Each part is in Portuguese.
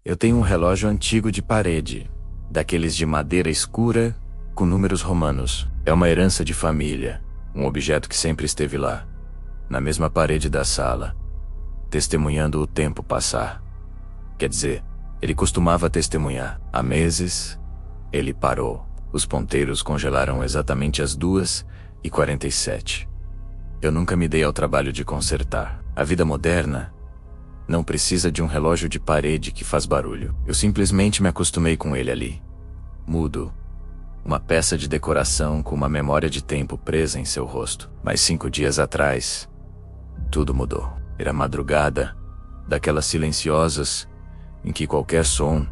Eu tenho um relógio antigo de parede, daqueles de madeira escura, com números romanos. É uma herança de família, um objeto que sempre esteve lá, na mesma parede da sala, testemunhando o tempo passar. Quer dizer, ele costumava testemunhar. Há meses, ele parou. Os ponteiros congelaram exatamente às 2h47. Eu nunca me dei ao trabalho de consertar. A vida moderna não precisa de um relógio de parede que faz barulho. Eu simplesmente me acostumei com ele ali, mudo, uma peça de decoração com uma memória de tempo presa em seu rosto. Mas 5 dias atrás, tudo mudou. Era madrugada, daquelas silenciosas, em que qualquer som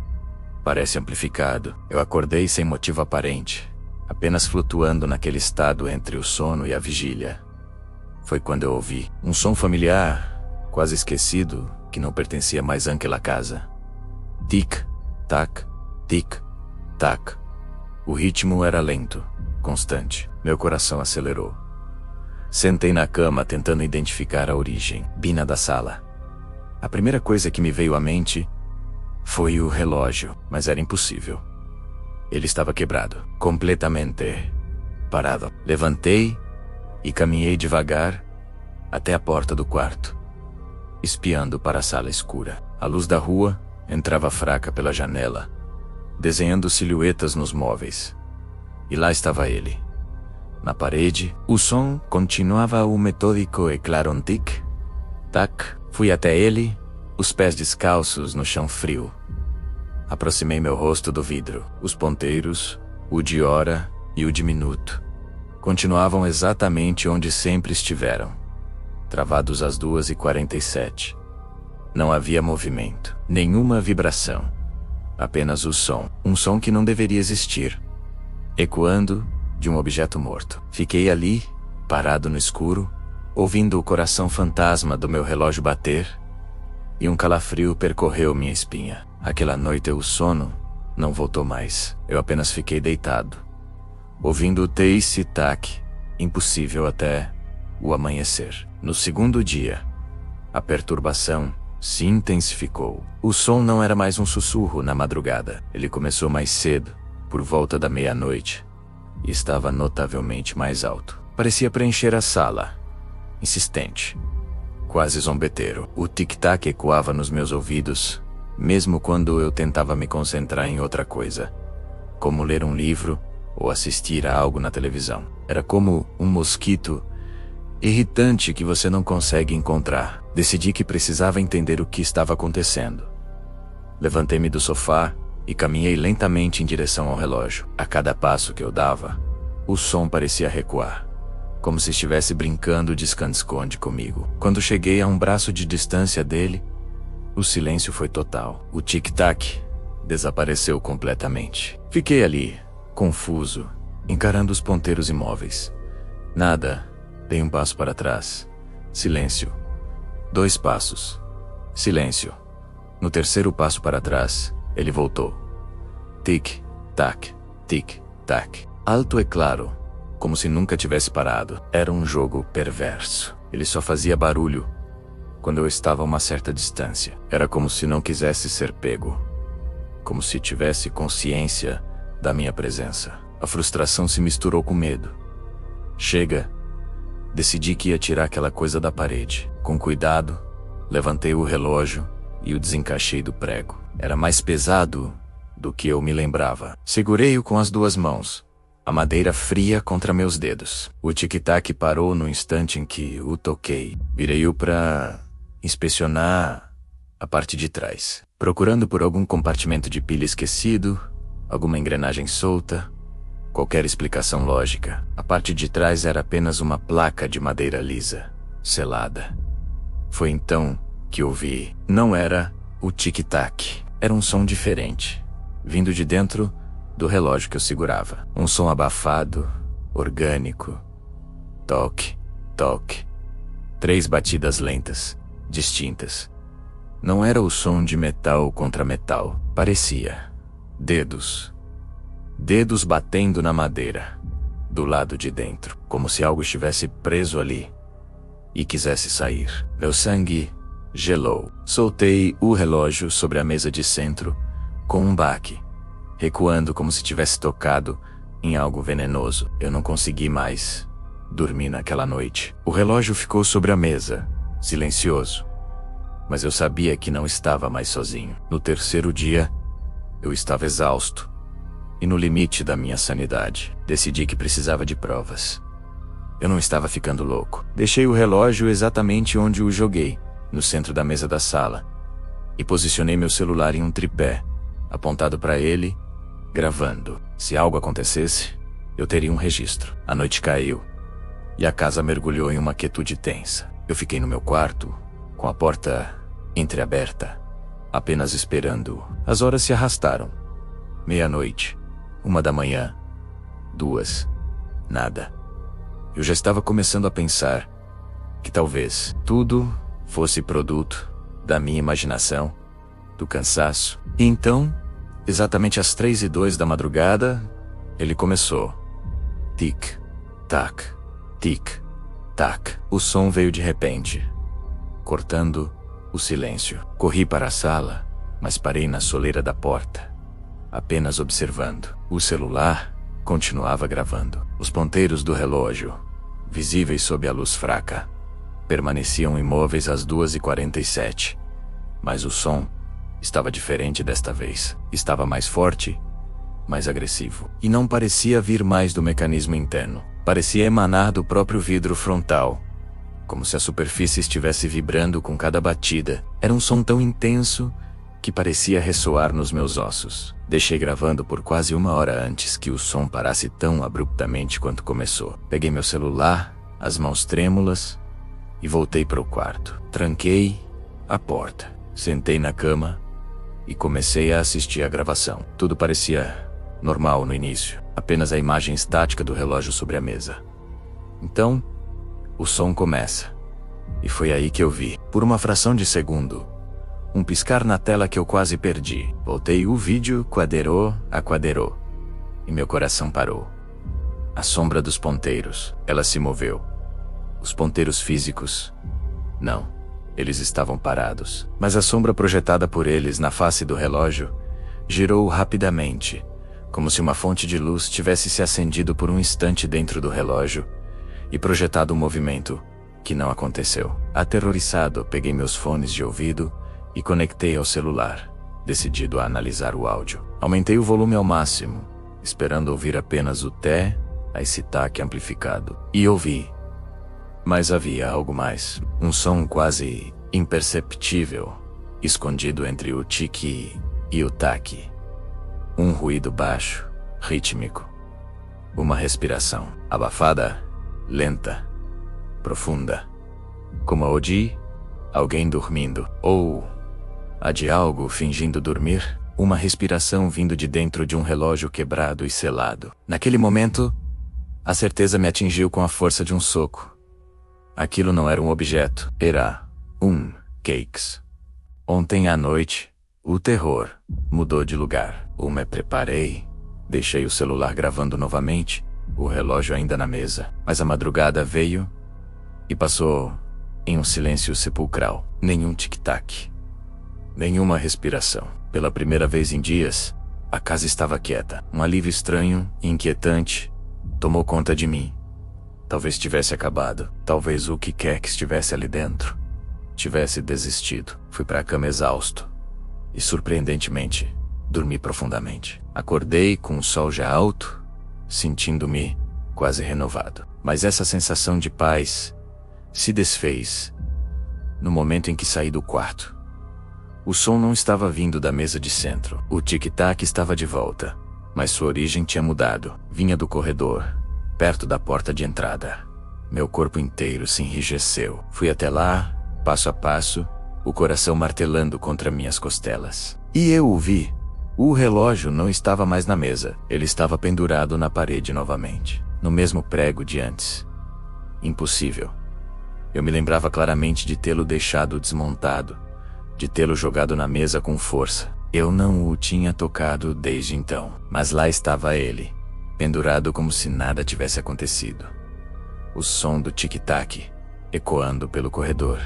parece amplificado. Eu acordei sem motivo aparente, apenas flutuando naquele estado entre o sono e a vigília. Foi quando eu ouvi um som familiar, quase esquecido, que não pertencia mais àquela casa. Tic-tac, tic-tac. O ritmo era lento, constante. Meu coração acelerou. Sentei na cama tentando identificar a origem. Bina da sala. A primeira coisa que me veio à mente foi o relógio, mas era impossível. Ele estava quebrado, completamente parado. Levantei e caminhei devagar até a porta do quarto, espiando para a sala escura. A luz da rua entrava fraca pela janela, desenhando silhuetas nos móveis. E lá estava ele. Na parede, o som continuava o metódico e claro tic-tac. Fui até ele, os pés descalços no chão frio. Aproximei meu rosto do vidro. Os ponteiros, o de hora e o de minuto, continuavam exatamente onde sempre estiveram, travados às 2h47. Não havia movimento, nenhuma vibração. Apenas o som, um som que não deveria existir, ecoando de um objeto morto. Fiquei ali, parado no escuro, ouvindo o coração fantasma do meu relógio bater, e um calafrio percorreu minha espinha. Aquela noite o sono não voltou mais. Eu apenas fiquei deitado, ouvindo o tic-tac, impossível até o amanhecer. No segundo dia, a perturbação se intensificou. O som não era mais um sussurro na madrugada. Ele começou mais cedo, por volta da meia-noite, e estava notavelmente mais alto. Parecia preencher a sala, insistente, quase zombeteiro. O tic-tac ecoava nos meus ouvidos, mesmo quando eu tentava me concentrar em outra coisa, como ler um livro ou assistir a algo na televisão. Era como um mosquito irritante que você não consegue encontrar. Decidi que precisava entender o que estava acontecendo. Levantei-me do sofá e caminhei lentamente em direção ao relógio. A cada passo que eu dava, o som parecia recuar, como se estivesse brincando de esconde-esconde comigo. Quando cheguei a um braço de distância dele, o silêncio foi total. O tic-tac desapareceu completamente. Fiquei ali, confuso, encarando os ponteiros imóveis. Nada. Dei um passo para trás. Silêncio. 2 passos. Silêncio. No terceiro passo para trás, ele voltou. Tic-tac, tic-tac. Alto e claro, como se nunca tivesse parado. Era um jogo perverso. Ele só fazia barulho quando eu estava a uma certa distância. Era como se não quisesse ser pego, como se tivesse consciência da minha presença. A frustração se misturou com medo. Chega. Decidi que ia tirar aquela coisa da parede. Com cuidado, levantei o relógio e o desencaixei do prego. Era mais pesado do que eu me lembrava. Segurei-o com as 2 mãos, a madeira fria contra meus dedos. O tic-tac parou no instante em que o toquei. Virei-o para inspecionar a parte de trás, procurando por algum compartimento de pilha esquecido, alguma engrenagem solta, qualquer explicação lógica. A parte de trás era apenas uma placa de madeira lisa, selada. Foi então que ouvi. Não era o tic-tac. Era um som diferente, vindo de dentro do relógio que eu segurava. Um som abafado, orgânico. Toque, toque. 3 batidas lentas, distintas. Não era o som de metal contra metal. Parecia dedos. Dedos batendo na madeira, do lado de dentro, como se algo estivesse preso ali e quisesse sair. Meu sangue gelou. Soltei o relógio sobre a mesa de centro, com um baque, recuando como se tivesse tocado em algo venenoso. Eu não consegui mais dormir naquela noite. O relógio ficou sobre a mesa, silencioso. Mas eu sabia que não estava mais sozinho. No terceiro dia, eu estava exausto e no limite da minha sanidade. Decidi que precisava de provas. Eu não estava ficando louco. Deixei o relógio exatamente onde o joguei, no centro da mesa da sala, e posicionei meu celular em um tripé, apontado para ele, gravando. Se algo acontecesse, eu teria um registro. A noite caiu e a casa mergulhou em uma quietude tensa. Eu fiquei no meu quarto, com a porta entreaberta, apenas esperando. As horas se arrastaram. Meia-noite, 1 da manhã, 2, nada. Eu já estava começando a pensar que talvez tudo fosse produto da minha imaginação, do cansaço. E então, exatamente às 3:02 da madrugada, ele começou. Tic-tac, tic-tac. O som veio de repente, cortando o silêncio. Corri para a sala, mas parei na soleira da porta, apenas observando. O celular continuava gravando. Os ponteiros do relógio, visíveis sob a luz fraca, permaneciam imóveis às 2:47. Mas o som estava diferente desta vez. Estava mais forte, mais agressivo. E não parecia vir mais do mecanismo interno. Parecia emanar do próprio vidro frontal, como se a superfície estivesse vibrando com cada batida. Era um som tão intenso que parecia ressoar nos meus ossos. Deixei gravando por quase 1 hora antes que o som parasse tão abruptamente quanto começou. Peguei meu celular, as mãos trêmulas, e voltei para o quarto. Tranquei a porta, sentei na cama e comecei a assistir a gravação. Tudo parecia normal no início, apenas a imagem estática do relógio sobre a mesa. Então, o som começa. E foi aí que eu vi, por uma fração de segundo, um piscar na tela que eu quase perdi. Voltei, o vídeo quaderou a quaderou, e meu coração parou. A sombra dos ponteiros, ela se moveu. Os ponteiros físicos, não, eles estavam parados. Mas a sombra projetada por eles na face do relógio girou rapidamente, como se uma fonte de luz tivesse se acendido por um instante dentro do relógio e projetado um movimento que não aconteceu. Aterrorizado, peguei meus fones de ouvido e conectei ao celular, decidido a analisar o áudio. Aumentei o volume ao máximo, esperando ouvir apenas o té, esse taque amplificado. E ouvi. Mas havia algo mais. Um som quase imperceptível, escondido entre o tique e o taque. Um ruído baixo, rítmico. Uma respiração abafada, lenta, profunda. Como a de alguém dormindo, ou a de algo fingindo dormir. Uma respiração vindo de dentro de um relógio quebrado e selado. Naquele momento, a certeza me atingiu com a força de um soco. Aquilo não era um objeto, era cakes. Ontem à noite, o terror mudou de lugar. Me preparei, deixei o celular gravando novamente, o relógio ainda na mesa. Mas a madrugada veio e passou em um silêncio sepulcral. Nenhum tic-tac, nenhuma respiração. Pela primeira vez em dias, a casa estava quieta. Um alívio estranho e inquietante tomou conta de mim. Talvez tivesse acabado. Talvez o que quer que estivesse ali dentro tivesse desistido. Fui para a cama exausto e, surpreendentemente, dormi profundamente. Acordei com o sol já alto, sentindo-me quase renovado. Mas essa sensação de paz se desfez no momento em que saí do quarto. O som não estava vindo da mesa de centro. O tic-tac estava de volta, mas sua origem tinha mudado. Vinha do corredor, perto da porta de entrada. Meu corpo inteiro se enrijeceu. Fui até lá, passo a passo, o coração martelando contra minhas costelas. E eu o vi. O relógio não estava mais na mesa. Ele estava pendurado na parede novamente, no mesmo prego de antes. Impossível. Eu me lembrava claramente de tê-lo deixado desmontado, de tê-lo jogado na mesa com força. Eu não o tinha tocado desde então. Mas lá estava ele, pendurado como se nada tivesse acontecido. O som do tic-tac ecoando pelo corredor.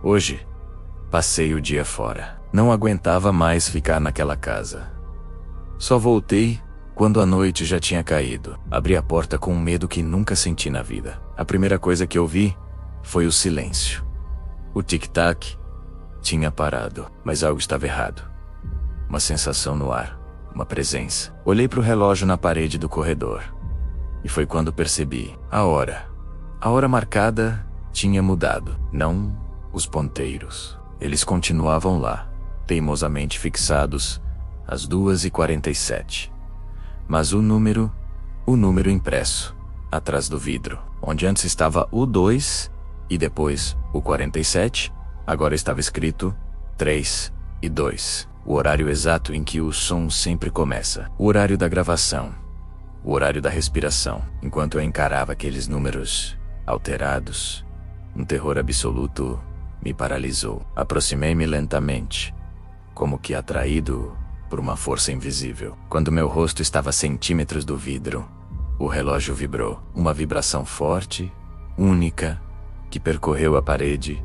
Hoje, Passei o dia fora. Não aguentava mais ficar naquela casa. Só voltei quando a noite já tinha caído. Abri a porta com um medo que nunca senti na vida. A primeira coisa que eu vi foi o silêncio. O tic-tac tinha parado, mas algo estava errado. Uma sensação no ar, uma presença. Olhei para o relógio na parede do corredor. E foi quando percebi a hora. A hora marcada tinha mudado. Não os ponteiros. Eles continuavam lá, teimosamente fixados às 2h47. Mas o número impresso, atrás do vidro, onde antes estava o 2 e depois o 47, agora estava escrito 3 e 2. O horário exato em que o som sempre começa. O horário da gravação. O horário da respiração. Enquanto eu encarava aqueles números alterados, um terror absoluto me paralisou. Aproximei-me lentamente, como que atraído por uma força invisível. Quando meu rosto estava a centímetros do vidro, o relógio vibrou. Uma vibração forte, única, que percorreu a parede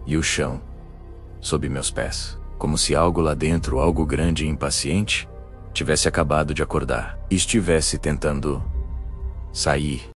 e o chão, sob meus pés. Como se algo lá dentro, algo grande e impaciente, tivesse acabado de acordar e estivesse tentando sair.